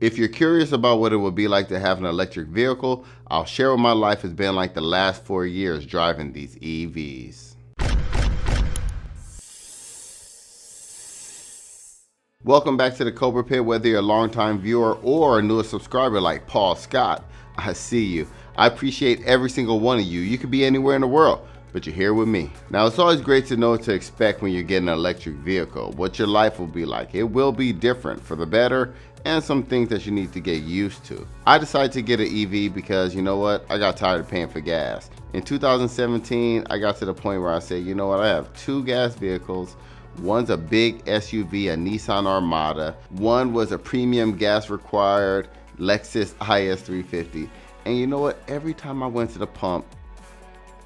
If you're curious about what it would be like to have an electric vehicle, I'll share what my life has been like the last 4 years driving these EVs. Welcome back to the Cobra Pit. Whether you're a longtime viewer or a newer subscriber like Paul Scott, I see you. I appreciate every single one of you. You could be anywhere in the world, but you're here with me. Now, it's always great to know what to expect when you're getting an electric vehicle, what your life will be like. It will be different for the better, and some things that you need to get used to. I decided to get an EV because, you know what, I got tired of paying for gas. In 2017, I got to the point where I said, you know what, I have 2 gas vehicles. One's a big SUV, a Nissan Armada. One was a premium gas required Lexus IS 350. And you know what, every time I went to the pump,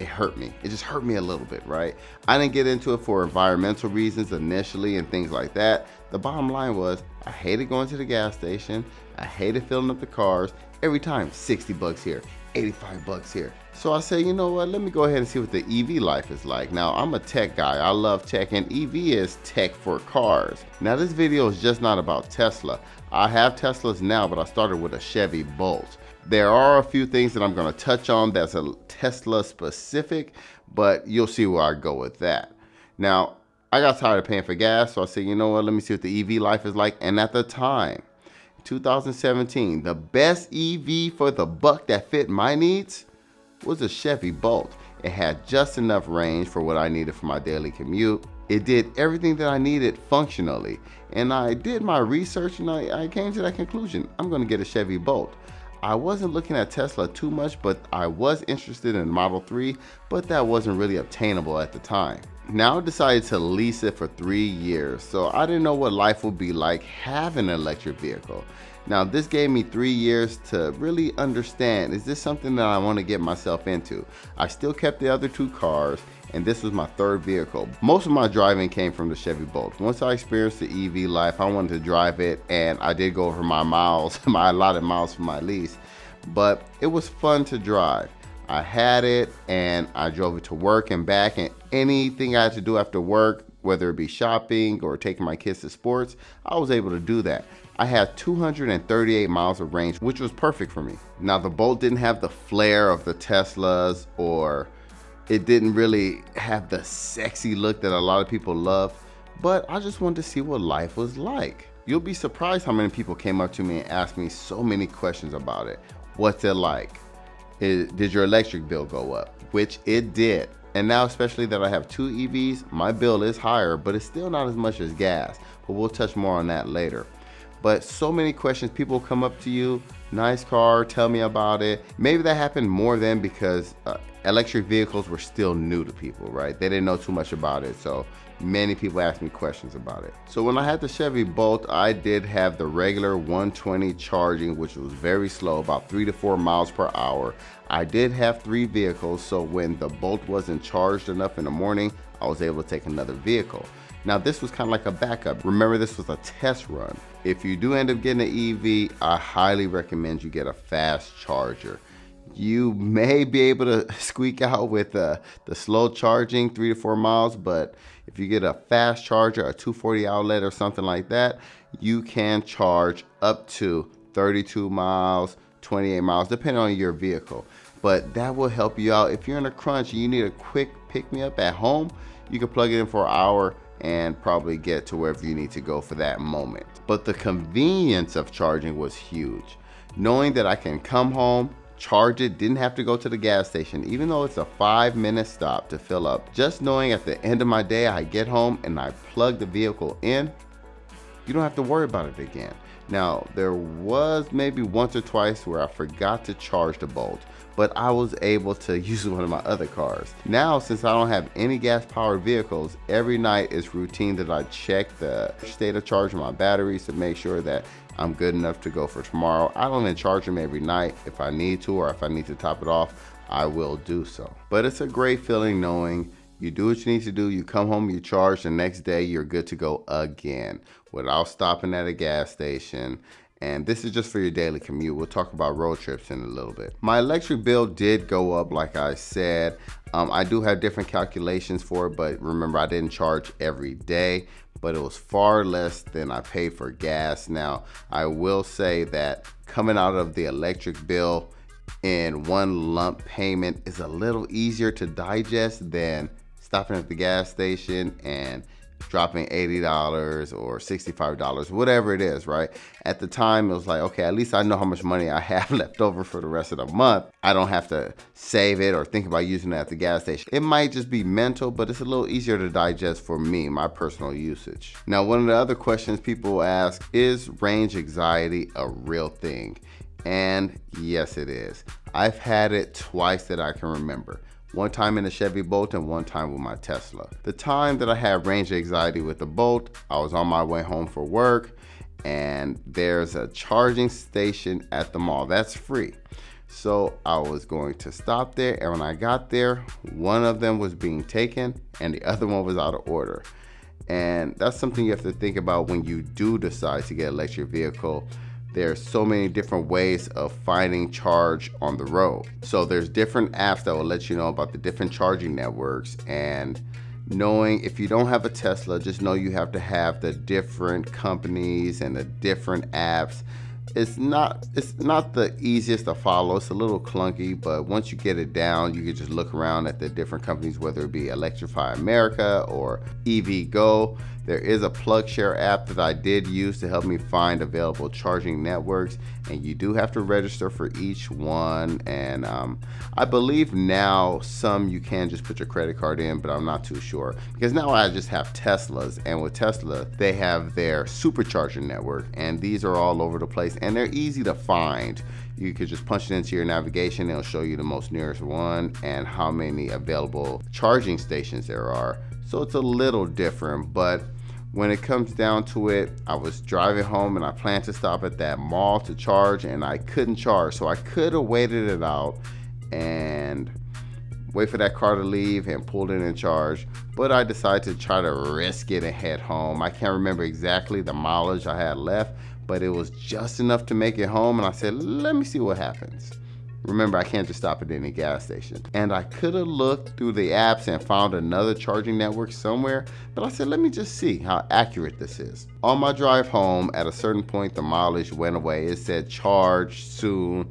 it hurt me. It just hurt me a little bit, right? I didn't get into it for environmental reasons initially and things like that. The bottom line was, I hated going to the gas station. I hated filling up the cars. Every time, 60 bucks here, 85 bucks here. So I said, you know what, let me go ahead and see what the EV life is like. Now, I'm a tech guy. I love tech, and EV is tech for cars. Now, this video is just not about Tesla. I have Teslas now, but I started with a Chevy Bolt. There are a few things that I'm going to touch on that's a Tesla specific, but you'll see where I go with that. Now, I got tired of paying for gas, so I said, you know what, let me see what the EV life is like. And at the time, 2017, the best EV for the buck that fit my needs was a Chevy Bolt. It had just enough range for what I needed for my daily commute. It did everything that I needed functionally. And I did my research and I came to that conclusion. I'm going to get a Chevy Bolt. I wasn't looking at Tesla too much, but I was interested in Model 3, but that wasn't really obtainable at the time. Now I decided to lease it for 3 years, so I didn't know what life would be like having an electric vehicle. Now this gave me 3 years to really understand, is this something that I want to get myself into? I still kept the other 2 cars, and this was my 3rd vehicle. Most of my driving came from the Chevy Bolt. Once I experienced the EV life, I wanted to drive it, and I did go over my miles, my allotted miles for my lease, but it was fun to drive. I had it, and I drove it to work and back, and anything I had to do after work, whether it be shopping or taking my kids to sports, I was able to do that. I had 238 miles of range, which was perfect for me. Now, the Bolt didn't have the flair of the Teslas, or it didn't really have the sexy look that a lot of people love, but I just wanted to see what life was like. You'll be surprised how many people came up to me and asked me so many questions about it. What's it like? Did your electric bill go up? Which it did. And now, especially that I have 2 EVs, my bill is higher, but it's still not as much as gas. But we'll touch more on that later. But so many questions, people come up to you, nice car, tell me about it. Maybe that happened more then because electric vehicles were still new to people, right? They didn't know too much about it, so many people asked me questions about it. So when I had the Chevy Bolt, I did have the regular 120 charging, which was very slow, about 3 to 4 miles per hour. I did have 3 vehicles, so when the Bolt wasn't charged enough in the morning, I was able to take another vehicle. Now this was kind of like a backup. Remember, this was a test run. If you do end up getting an EV, I highly recommend you get a fast charger. You may be able to squeak out with the slow charging 3 to 4 miles, but if you get a fast charger, a 240 outlet or something like that, you can charge up to 32 miles, 28 miles, depending on your vehicle. But that will help you out. If you're in a crunch and you need a quick pick-me-up at home, you can plug it in for an hour and probably get to wherever you need to go for that moment. But the convenience of charging was huge. Knowing that I can come home, charge it, didn't have to go to the gas station, even though it's a 5-minute stop to fill up. Just knowing at the end of my day, I get home and I plug the vehicle in, you don't have to worry about it again. Now, there was maybe once or twice where I forgot to charge the Bolt, but I was able to use one of my other cars. Now, since I don't have any gas-powered vehicles, every night it's routine that I check the state of charge of my batteries to make sure that I'm good enough to go for tomorrow. I don't even charge them every night. If I need to, or if I need to top it off, I will do so. But it's a great feeling knowing you do what you need to do, you come home, you charge, the next day you're good to go again without stopping at a gas station And this is just for your daily commute. We'll talk about road trips in a little bit. My electric bill did go up, like I said. I do have different calculations for it, but remember, I didn't charge every day, but it was far less than I paid for gas. Now, I will say that coming out of the electric bill in one lump payment is a little easier to digest than stopping at the gas station and dropping $80 or $65, whatever it is, right? At the time, it was like, okay, at least I know how much money I have left over for the rest of the month. I don't have to save it or think about using it at the gas station. It might just be mental, but it's a little easier to digest for me, my personal usage. Now, one of the other questions people ask, is range anxiety a real thing? And yes, it is. I've had it twice that I can remember. One time in a Chevy Bolt and one time with my Tesla. The time that I had range anxiety with the Bolt, I was on my way home for work, and there's a charging station at the mall that's free. So I was going to stop there, and when I got there, one of them was being taken and the other one was out of order. And that's something you have to think about when you do decide to get an electric vehicle. There's so many different ways of finding charge on the road. So there's different apps that will let you know about the different charging networks, and knowing if you don't have a Tesla, just know you have to have the different companies and the different apps. It's not the easiest to follow. It's a little clunky, but once you get it down, you can just look around at the different companies, whether it be Electrify America or EVgo. There is a PlugShare app that I did use to help me find available charging networks, and you do have to register for each one. And I believe now some you can just put your credit card in, but I'm not too sure, because now I just have Teslas, and with Tesla they have their supercharger network, and these are all over the place and they're easy to find. You could just punch it into your navigation, it'll show you the most nearest one and how many available charging stations there are. So it's a little different, but when it comes down to it, I was driving home and I planned to stop at that mall to charge, and I couldn't charge. So I could have waited it out and wait for that car to leave and pulled in and charged, but I decided to try to risk it and head home. I can't remember exactly the mileage I had left, but it was just enough to make it home, and I said, let me see what happens. Remember, I can't just stop at any gas station. And I could have looked through the apps and found another charging network somewhere, but I said, let me just see how accurate this is. On my drive home, at a certain point, the mileage went away. It said charge soon,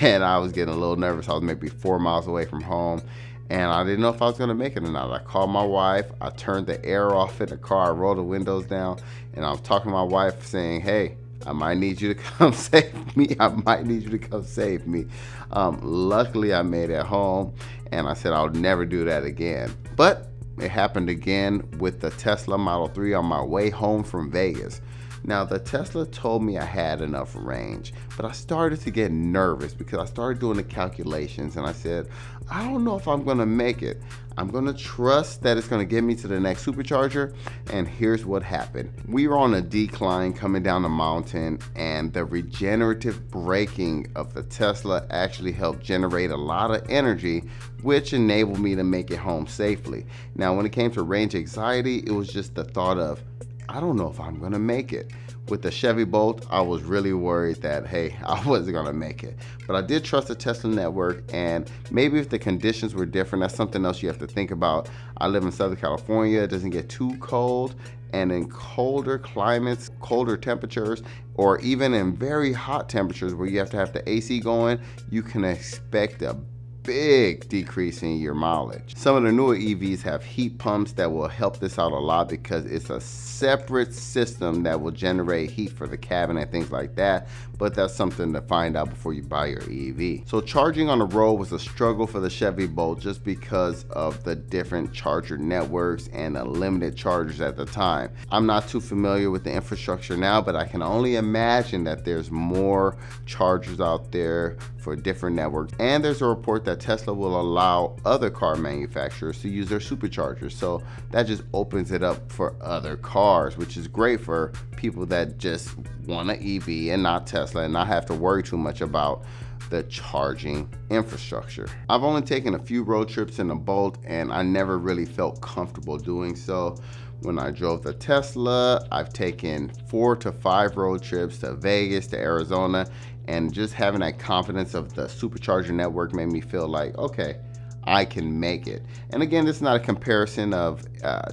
and I was getting a little nervous. I was maybe 4 miles away from home, and I didn't know if I was gonna make it or not. I called my wife, I turned the air off in the car, I rolled the windows down, and I was talking to my wife saying, hey, I might need you to come save me. I might need you to come save me. Luckily, I made it home, and I said I'll never do that again. But it happened again with the Tesla Model 3 on my way home from Vegas. Now, the Tesla told me I had enough range, but I started to get nervous because I started doing the calculations, and I said, I don't know if I'm gonna make it. I'm gonna trust that it's gonna get me to the next supercharger, and here's what happened. We were on a decline coming down the mountain, and the regenerative braking of the Tesla actually helped generate a lot of energy, which enabled me to make it home safely. Now, when it came to range anxiety, it was just the thought of, I don't know if I'm gonna make it. With the Chevy Bolt, I was really worried that, hey, I wasn't gonna make it. But I did trust the Tesla network, and maybe if the conditions were different, that's something else you have to think about. I live in Southern California, it doesn't get too cold, and in colder climates, colder temperatures, or even in very hot temperatures where you have to have the AC going, you can expect a big decrease in your mileage. Some of the newer EVs have heat pumps that will help this out a lot because it's a separate system that will generate heat for the cabin and things like that, but that's something to find out before you buy your EV. So charging on the road was a struggle for the Chevy Bolt just because of the different charger networks and the limited chargers at the time. I'm not too familiar with the infrastructure now, but I can only imagine that there's more chargers out there for different networks. And there's a report that Tesla will allow other car manufacturers to use their superchargers. So that just opens it up for other cars, which is great for people that just want an EV and not Tesla and not have to worry too much about the charging infrastructure. I've only taken a few road trips in a Bolt, and I never really felt comfortable doing so. When I drove the Tesla, I've taken 4 to 5 road trips to Vegas, to Arizona, and just having that confidence of the supercharger network made me feel like, okay, I can make it. And again, this is not a comparison of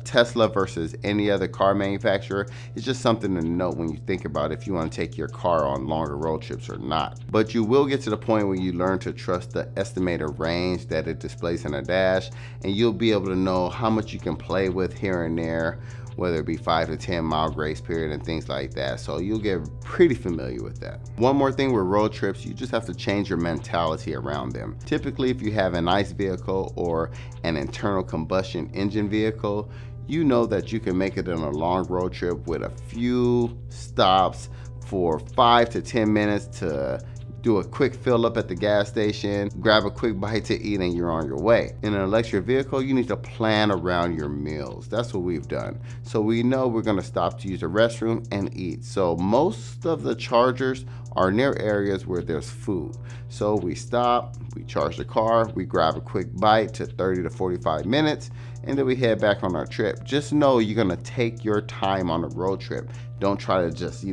Tesla versus any other car manufacturer. It's just something to note when you think about if you want to take your car on longer road trips or not. But you will get to the point where you learn to trust the estimated range that it displays in a dash, and you'll be able to know how much you can play with here and there, whether it be 5 to 10 mile grace period and things like that. So you'll get pretty familiar with that. One more thing with road trips, you just have to change your mentality around them. Typically, if you have an ICE vehicle or an internal combustion engine vehicle, you know that you can make it on a long road trip with a few stops for 5 to 10 minutes to do a quick fill up at the gas station, grab a quick bite to eat, and you're on your way. In an electric vehicle, you need to plan around your meals. That's what we've done. So we know we're gonna stop to use the restroom and eat. So most of the chargers are near areas where there's food. So we stop, we charge the car, we grab a quick bite to 30 to 45 minutes, and then we head back on our trip. Just know you're gonna take your time on a road trip. Don't try to just,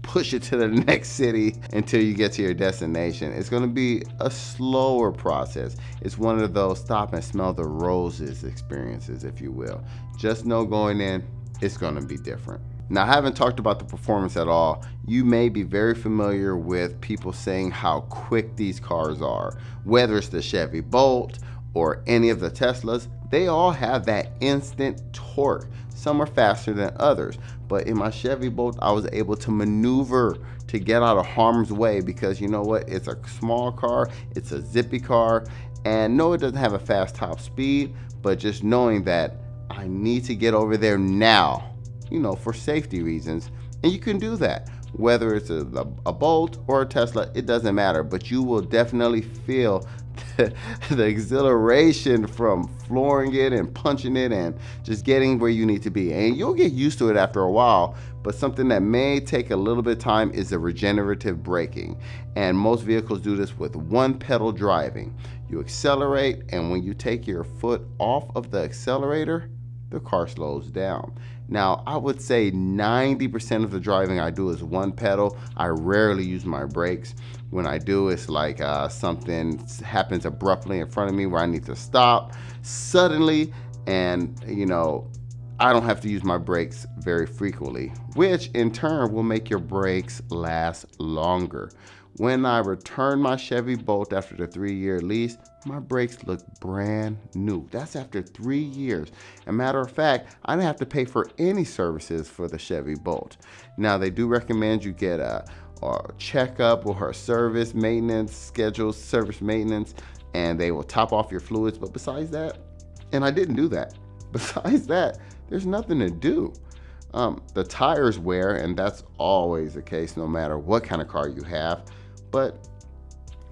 push it to the next city until you get to your destination. It's gonna be a slower process. It's one of those stop and smell the roses experiences, if you will. Just know going in, it's gonna be different. Now, I haven't talked about the performance at all. You may be very familiar with people saying how quick these cars are. Whether it's the Chevy Bolt or any of the Teslas, they all have that instant torque. Some are faster than others, but in my Chevy Bolt, I was able to maneuver to get out of harm's way because you know what? It's a small car, it's a zippy car, and no, it doesn't have a fast top speed, but just knowing that I need to get over there now, for safety reasons, and you can do that. Whether it's a Bolt or a Tesla, it doesn't matter, but you will definitely feel the exhilaration from flooring it and punching it and just getting where you need to be. And you'll get used to it after a while, but something that may take a little bit of time is the regenerative braking. And most vehicles do this with one pedal driving. You accelerate, and when you take your foot off of the accelerator, the car slows down. Now, I would say 90% of the driving I do is one pedal. I rarely use my brakes. When I do, it's like something happens abruptly in front of me where I need to stop suddenly, and I don't have to use my brakes very frequently, which in turn will make your brakes last longer. When I returned my Chevy Bolt after the 3-year lease, my brakes look brand new. That's after 3 years. As a matter of fact, I didn't have to pay for any services for the Chevy Bolt. Now, they do recommend you get a checkup or a service maintenance schedule, service maintenance, and they will top off your fluids. But besides that, and I didn't do that. Besides that, there's nothing to do. The tires wear, and that's always the case no matter what kind of car you have. But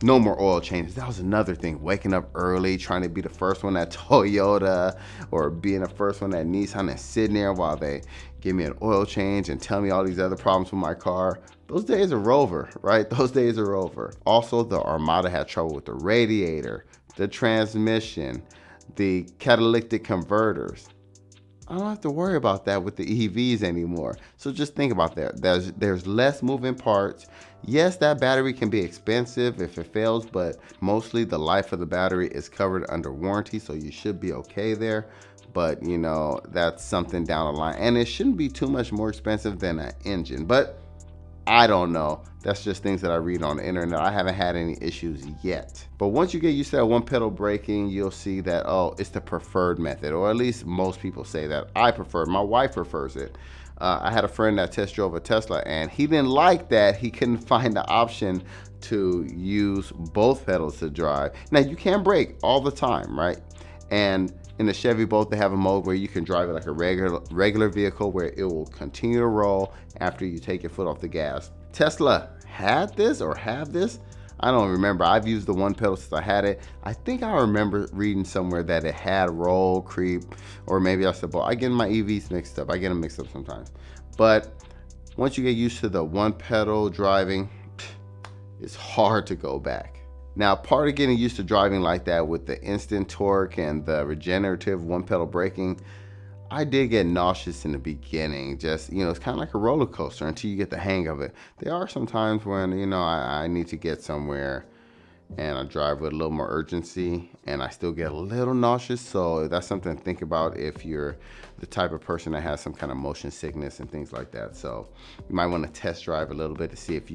no more oil changes. That was another thing. Waking up early, trying to be the first one at Toyota or being the first one at Nissan and sitting there while they give me an oil change and tell me all these other problems with my car. Those days are over, right? Those days are over. Also, the Armada had trouble with the radiator, the transmission, the catalytic converters. I don't have to worry about that with the EVs anymore. So just think about that. There's less moving parts. Yes, that battery can be expensive if it fails, but mostly the life of the battery is covered under warranty, so you should be okay there. But that's something down the line, and it shouldn't be too much more expensive than an engine. But I don't know. That's just things that I read on the internet. I haven't had any issues yet. But once you get used to that one pedal braking, you'll see that, it's the preferred method, or at least most people say that. I prefer it. My wife prefers it. I had a friend that test drove a Tesla, and he didn't like that. He couldn't find the option to use both pedals to drive. Now, you can brake all the time, right? And in the Chevy Bolt, they have a mode where you can drive it like a regular vehicle where it will continue to roll after you take your foot off the gas. Tesla had this or have this? I don't remember. I've used the one pedal since I had it. I think I remember reading somewhere that it had roll, creep, or maybe I said, I get my EVs mixed up. I get them mixed up sometimes. But once you get used to the one pedal driving, it's hard to go back. Now, part of getting used to driving like that with the instant torque and the regenerative one pedal braking, I did get nauseous in the beginning. Just, it's kind of like a roller coaster until you get the hang of it. There are some times when, I need to get somewhere and I drive with a little more urgency and I still get a little nauseous. So that's something to think about if you're the type of person that has some kind of motion sickness and things like that. So you might want to test drive a little bit to see if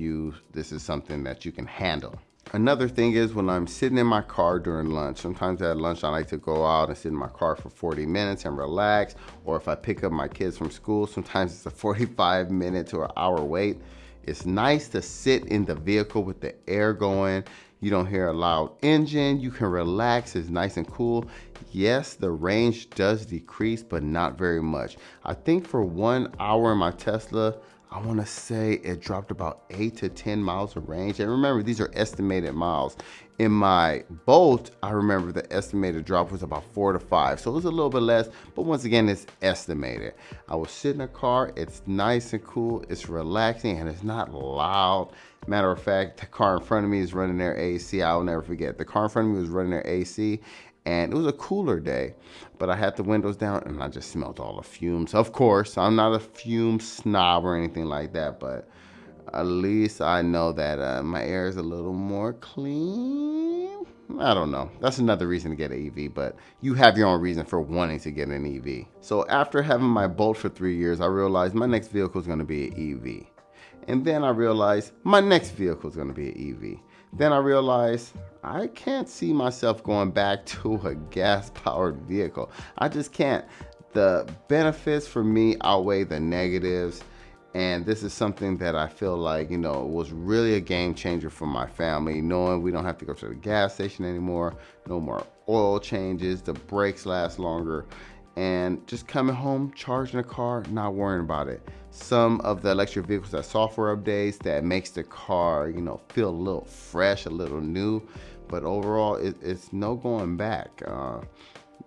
this is something that you can handle. Another thing is when I'm sitting in my car during lunch, sometimes at lunch I like to go out and sit in my car for 40 minutes and relax. Or if I pick up my kids from school, sometimes it's a 45-minute to an hour wait. It's nice to sit in the vehicle with the air going. You don't hear a loud engine. You can relax. It's nice and cool. Yes, the range does decrease, but not very much. I think for 1 hour in my Tesla, I want to say it dropped about 8 to 10 miles of range. And remember, these are estimated miles. In my Bolt, I remember the estimated drop was about 4 to 5. So it was a little bit less, but once again, it's estimated. I was sitting in a car. It's nice and cool. It's relaxing and it's not loud. Matter of fact, the car in front of me is running their AC. I'll never forget. The car in front of me was running their AC. And it was a cooler day, but I had the windows down and I just smelled all the fumes. Of course, I'm not a fume snob or anything like that, but at least I know that my air is a little more clean. I don't know. That's another reason to get an EV, but you have your own reason for wanting to get an EV. So after having my Bolt for 3 years, I realized my next vehicle is going to be an EV. And then I realized my next vehicle is going to be an EV. Then I realized I can't see myself going back to a gas-powered vehicle. I just can't. The benefits for me outweigh the negatives. And this is something that I feel like, was really a game changer for my family, knowing we don't have to go to the gas station anymore, no more oil changes, the brakes last longer, and just coming home, charging the car, not worrying about it. Some of the electric vehicles have software updates that makes the car, feel a little fresh, a little new, but overall, it's no going back.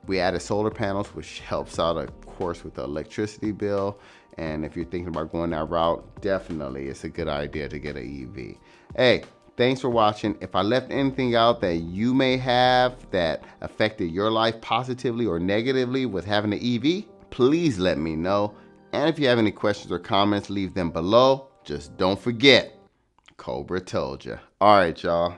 We added solar panels, which helps out, of course, with the electricity bill. And if you're thinking about going that route, definitely it's a good idea to get an EV. Hey, thanks for watching. If I left anything out that you may have that affected your life positively or negatively with having an EV, please let me know. And if you have any questions or comments, leave them below. Just don't forget, Cobra told you. All right, y'all.